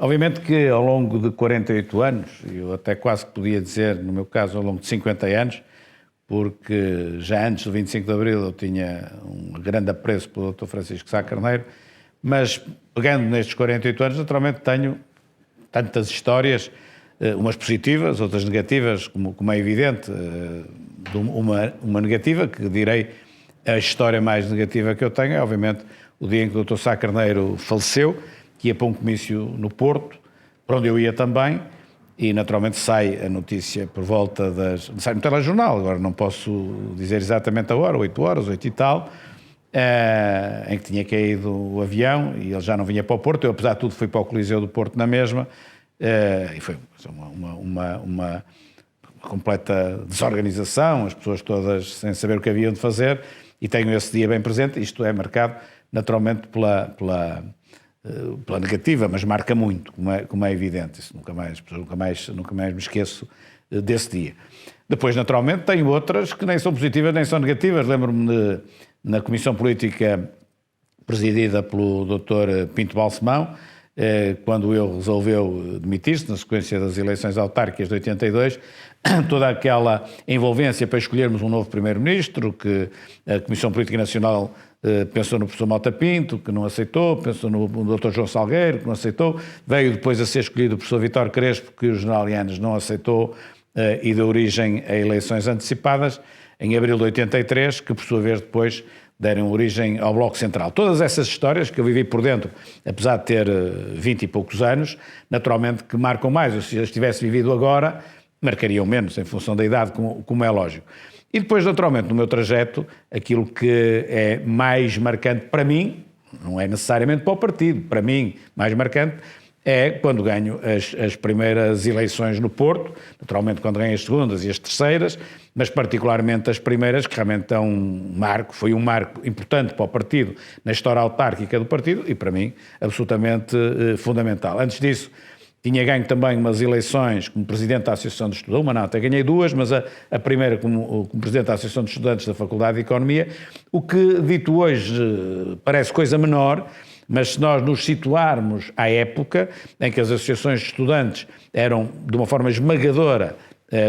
Obviamente que ao longo de 48 anos, eu até quase que podia dizer, no meu caso, ao longo de 50 anos, porque já antes do 25 de Abril eu tinha um grande apreço pelo Dr. Francisco Sá Carneiro, mas pegando nestes 48 anos, naturalmente tenho tantas histórias, umas positivas, outras negativas, como é evidente, uma negativa, que direi a história mais negativa que eu tenho, é obviamente o dia em que o Dr. Sá Carneiro faleceu, que ia para um comício no Porto, para onde eu ia também, e naturalmente sai a notícia por volta sai no telejornal, agora não posso dizer exatamente a hora, 8 horas, 8 e tal, em que tinha caído o avião e ele já não vinha para o Porto. Eu, apesar de tudo, fui para o Coliseu do Porto na mesma, e foi uma completa desorganização, as pessoas todas sem saber o que haviam de fazer, e tenho esse dia bem presente. Isto é marcado naturalmente pela negativa, mas marca muito, como é evidente. Isso nunca mais me esqueço desse dia. Depois, naturalmente, tenho outras que nem são positivas nem são negativas. Lembro-me na Comissão Política presidida pelo Dr. Pinto Balsemão, quando ele resolveu demitir-se na sequência das eleições autárquicas de 82, toda aquela envolvência para escolhermos um novo primeiro-ministro, que a Comissão Política Nacional pensou no professor Mota Pinto, que não aceitou, pensou no Dr. João Salgueiro, que não aceitou, veio depois a ser escolhido o professor Vítor Crespo, que o general Yanes não aceitou, e deu origem a eleições antecipadas em abril de 83, que por sua vez depois deram origem ao Bloco Central. Todas essas histórias que eu vivi por dentro, apesar de ter 20 e poucos anos, naturalmente que marcam mais. Se eu tivesse vivido agora, marcariam menos, em função da idade, como é lógico. E depois, naturalmente, no meu trajeto, aquilo que é mais marcante para mim, não é necessariamente para o partido, para mim, mais marcante, é quando ganho as primeiras eleições no Porto, naturalmente quando ganho as segundas e as terceiras, mas particularmente as primeiras, que realmente foi um marco importante para o partido, na história autárquica do partido, e para mim absolutamente fundamental. Antes disso, tinha ganho também umas eleições como Presidente da Associação de Estudantes, uma não, até ganhei duas, mas a primeira como Presidente da Associação de Estudantes da Faculdade de Economia, o que, dito hoje, parece coisa menor, mas se nós nos situarmos à época em que as associações de estudantes eram, de uma forma esmagadora,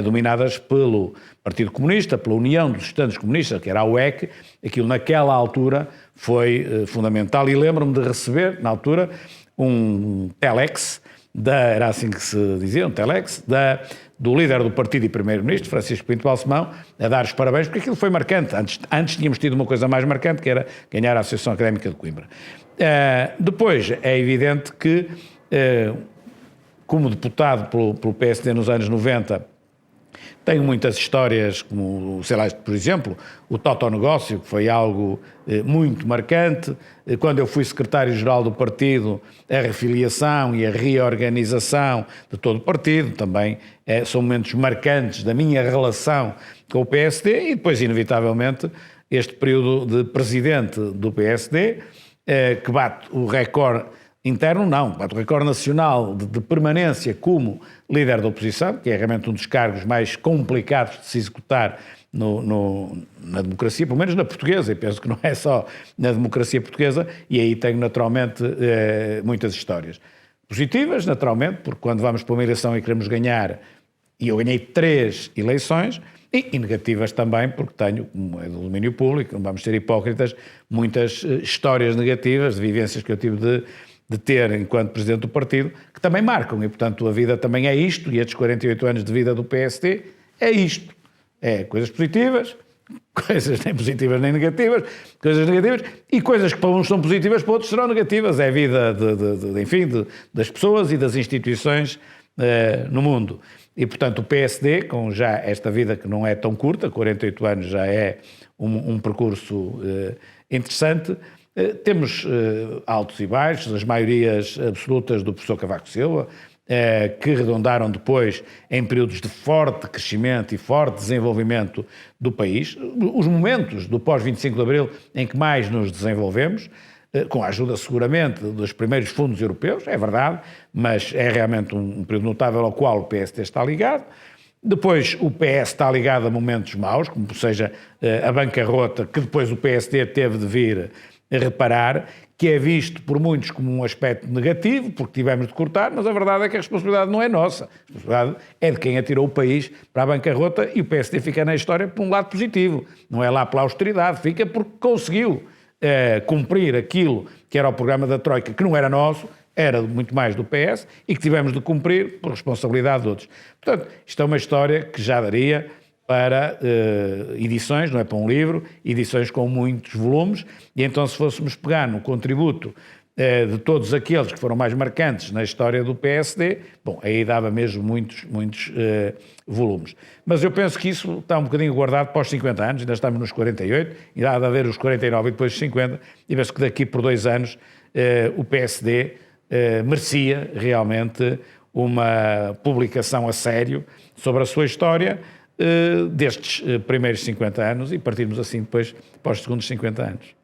dominadas pelo Partido Comunista, pela União dos Estudantes Comunistas, que era a UEC, aquilo naquela altura foi fundamental, e lembro-me de receber, na altura, um telex, era assim que se dizia, um telex, do líder do partido e primeiro-ministro, Francisco Pinto Balsemão, a dar os parabéns, porque aquilo foi marcante. Antes tínhamos tido uma coisa mais marcante, que era ganhar a Associação Académica de Coimbra. Depois, é evidente que, como deputado pelo PSD nos anos 90, tenho muitas histórias, como, sei lá, por exemplo, o Totonegócio, que foi algo muito marcante. Quando eu fui secretário-geral do partido, a refiliação e a reorganização de todo o partido também são momentos marcantes da minha relação com o PSD, e depois, inevitavelmente, este período de presidente do PSD, que bate o recorde interno, não, bate o recorde nacional de permanência como líder da oposição, que é realmente um dos cargos mais complicados de se executar na democracia, pelo menos na portuguesa, e penso que não é só na democracia portuguesa, e aí tenho naturalmente muitas histórias positivas, naturalmente, porque quando vamos para uma eleição e queremos ganhar, e eu ganhei 3 eleições, e negativas também, porque tenho, como é do domínio público, não vamos ser hipócritas, muitas histórias negativas, de vivências que eu tive de ter enquanto presidente do partido, que também marcam, e portanto a vida também é isto, e estes 48 anos de vida do PSD é isto, é coisas positivas, coisas nem positivas nem negativas, coisas negativas, e coisas que para uns são positivas, para outros serão negativas, é a vida das pessoas e das instituições no mundo. E portanto o PSD, com já esta vida que não é tão curta, 48 anos já é um percurso interessante. Temos altos e baixos, as maiorias absolutas do professor Cavaco Silva, que redondaram depois em períodos de forte crescimento e forte desenvolvimento do país, os momentos do pós-25 de Abril em que mais nos desenvolvemos, com a ajuda seguramente dos primeiros fundos europeus, é verdade, mas é realmente um período notável ao qual o PSD está ligado. Depois o PS está ligado a momentos maus, como seja a bancarrota, que depois o PSD teve de vir reparar que é visto por muitos como um aspecto negativo, porque tivemos de cortar, mas a verdade é que a responsabilidade não é nossa. A responsabilidade é de quem atirou o país para a bancarrota, e o PSD fica na história por um lado positivo. Não é lá pela austeridade, fica porque conseguiu cumprir aquilo que era o programa da Troika, que não era nosso, era muito mais do PS, e que tivemos de cumprir por responsabilidade de outros. Portanto, isto é uma história que já daria para edições, não é para um livro, edições com muitos volumes, e então se fôssemos pegar no contributo de todos aqueles que foram mais marcantes na história do PSD, bom, aí dava mesmo muitos volumes. Mas eu penso que isso está um bocadinho guardado para os 50 anos, ainda estamos nos 48, ainda há de haver os 49 e depois os 50, e penso que daqui por 2 anos o PSD merecia realmente uma publicação a sério sobre a sua história destes primeiros 50 anos, e partirmos assim depois para os segundos 50 anos.